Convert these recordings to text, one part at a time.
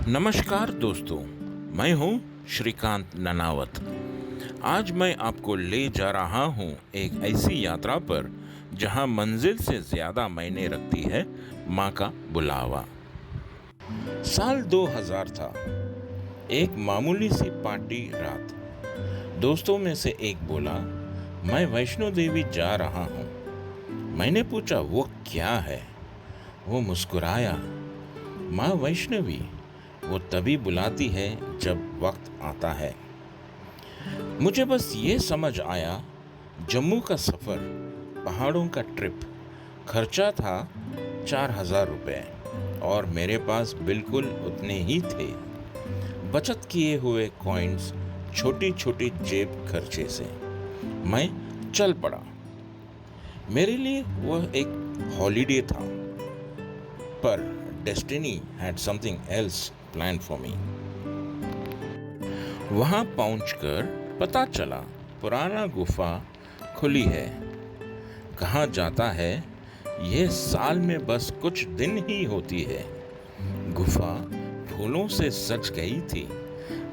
नमस्कार दोस्तों, मैं हूं श्रीकांत ननावत। आज मैं आपको ले जा रहा हूं एक ऐसी यात्रा पर जहां मंजिल से ज़्यादा मायने रखती है माँ का बुलावा। साल 2000 था। एक मामूली सी पार्टी रात। दोस्तों में से एक बोला, मैं वैष्णो देवी जा रहा हूँ। मैंने पूछा, वो क्या है? वो मुस्कुराया, माँ वैष्णवी वो तभी बुलाती है जब वक्त आता है। मुझे बस ये समझ आया, जम्मू का सफ़र, पहाड़ों का ट्रिप, खर्चा था 4000 रुपये और मेरे पास बिल्कुल उतने ही थे, बचत किए हुए कॉइन्स, छोटी छोटी जेब खर्चे से। मैं चल पड़ा। मेरे लिए वह एक हॉलीडे था, पर destiny had something else plan for me. वहां पहुंचकर पता चला पुराना गुफा खुली है। कहाँ जाता है ये साल में बस कुछ दिन ही होती है। गुफा फूलों से सज गई थी।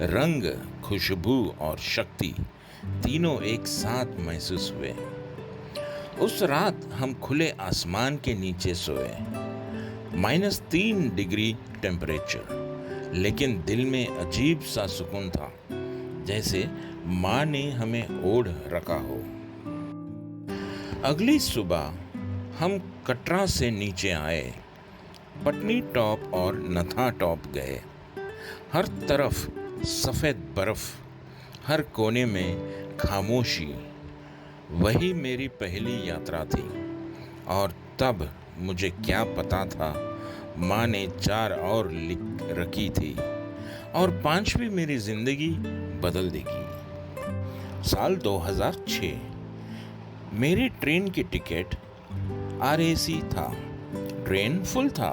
रंग, खुशबू और शक्ति तीनों एक साथ महसूस हुए। उस रात हम खुले आसमान के नीचे सोए। -3 डिग्री टेम्परेचर, लेकिन दिल में अजीब सा सुकून था, जैसे माँ ने हमें ओढ़ रखा हो। अगली सुबह हम कटरा से नीचे आए, पटनी टॉप और नथा टॉप गए। हर तरफ सफ़ेद बर्फ, हर कोने में खामोशी। वही मेरी पहली यात्रा थी, और तब मुझे क्या पता था, माँ ने 4 और लिख रखी थी, और 5वीं मेरी जिंदगी बदल देगी। साल 2006। मेरी ट्रेन की टिकट RAC था। ट्रेन फुल था।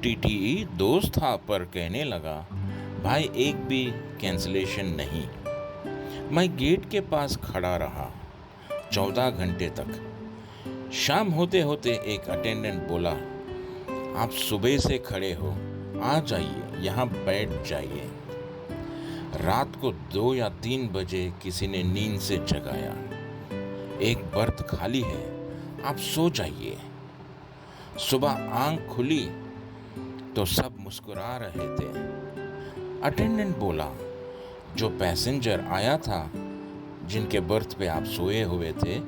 TTE दोस्त था, पर कहने लगा, भाई एक भी कैंसिलेशन नहीं। मैं गेट के पास खड़ा रहा 14 घंटे तक। शाम होते होते एक अटेंडेंट बोला, आप सुबह से खड़े हो, आ जाइए, यहाँ बैठ जाइए। रात को 2 या 3 बजे किसी ने नींद से जगाया, एक बर्थ खाली है, आप सो जाइए। सुबह आंख खुली तो सब मुस्कुरा रहे थे। अटेंडेंट बोला, जो पैसेंजर आया था, जिनके बर्थ पे आप सोए हुए थे,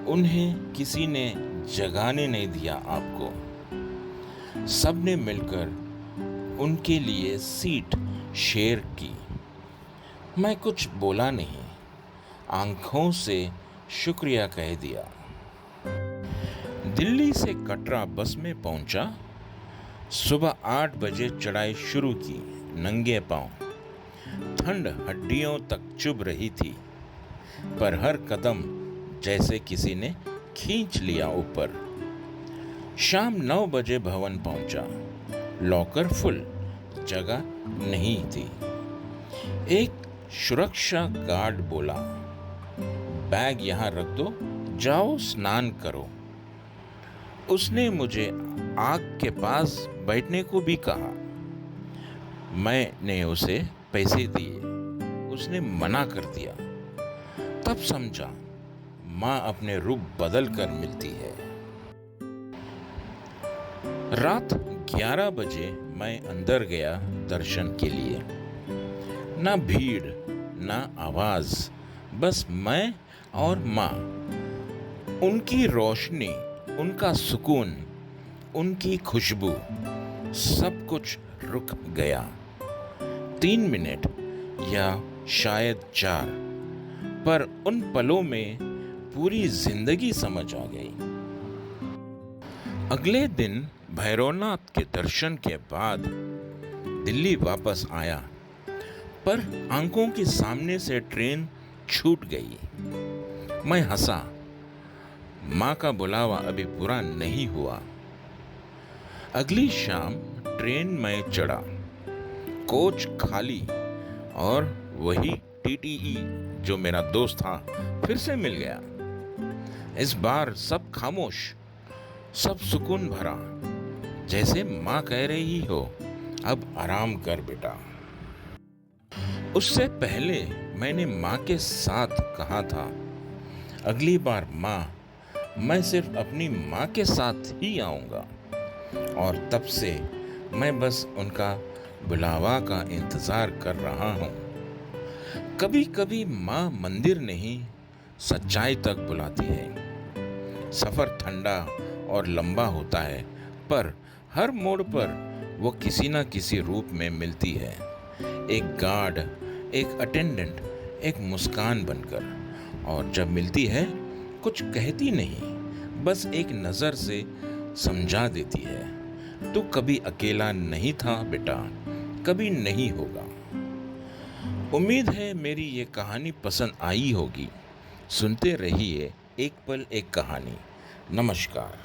उन्हें किसी ने जगाने नहीं दिया आपको। सबने मिलकर उनके लिए सीट शेयर की। मैं कुछ बोला नहीं, आंखों से शुक्रिया कह दिया। दिल्ली से कटरा बस में पहुंचा। सुबह 8 बजे चढ़ाई शुरू की, नंगे पांव। ठंड हड्डियों तक चुभ रही थी, पर हर कदम जैसे किसी ने खींच लिया ऊपर। शाम 9 बजे भवन पहुंचा। लॉकर फुल, जगह नहीं थी। एक सुरक्षा गार्ड बोला, बैग यहां रख दो, जाओ स्नान करो। उसने मुझे आग के पास बैठने को भी कहा। मैंने उसे पैसे दिए, उसने मना कर दिया। तब समझा, माँ अपने रूप बदल कर मिलती है। रात 11 बजे मैं अंदर गया दर्शन के लिए। ना भीड़, ना आवाज, बस मैं और माँ। उनकी रोशनी, उनका सुकून, उनकी खुशबू, सब कुछ रुक गया। 3 मिनट या शायद 4, पर उन पलों में पूरी जिंदगी समझ आ गई। अगले दिन भैरवनाथ के दर्शन के बाद दिल्ली वापस आया, पर आंखों के सामने से ट्रेन छूट गई। मैं हंसा, माँ का बुलावा अभी पूरा नहीं हुआ। अगली शाम ट्रेन में चढ़ा, कोच खाली, और वही TTE जो मेरा दोस्त था फिर से मिल गया। इस बार सब खामोश, सब सुकून भरा, जैसे माँ कह रही हो, अब आराम कर बेटा। उससे पहले मैंने माँ के साथ कहा था, अगली बार माँ, मैं सिर्फ अपनी माँ के साथ ही आऊँगा। और तब से मैं बस उनका बुलावा का इंतज़ार कर रहा हूँ। कभी कभी माँ मंदिर नहीं, सच्चाई तक बुलाती है। सफ़र ठंडा और लंबा होता है, पर हर मोड़ पर वो किसी न किसी रूप में मिलती है। एक गार्ड, एक अटेंडेंट, एक मुस्कान बनकर। और जब मिलती है, कुछ कहती नहीं, बस एक नज़र से समझा देती है, तू कभी अकेला नहीं था बेटा, कभी नहीं होगा। उम्मीद है मेरी ये कहानी पसंद आई होगी। सुनते रहिए एक पल एक कहानी। नमस्कार।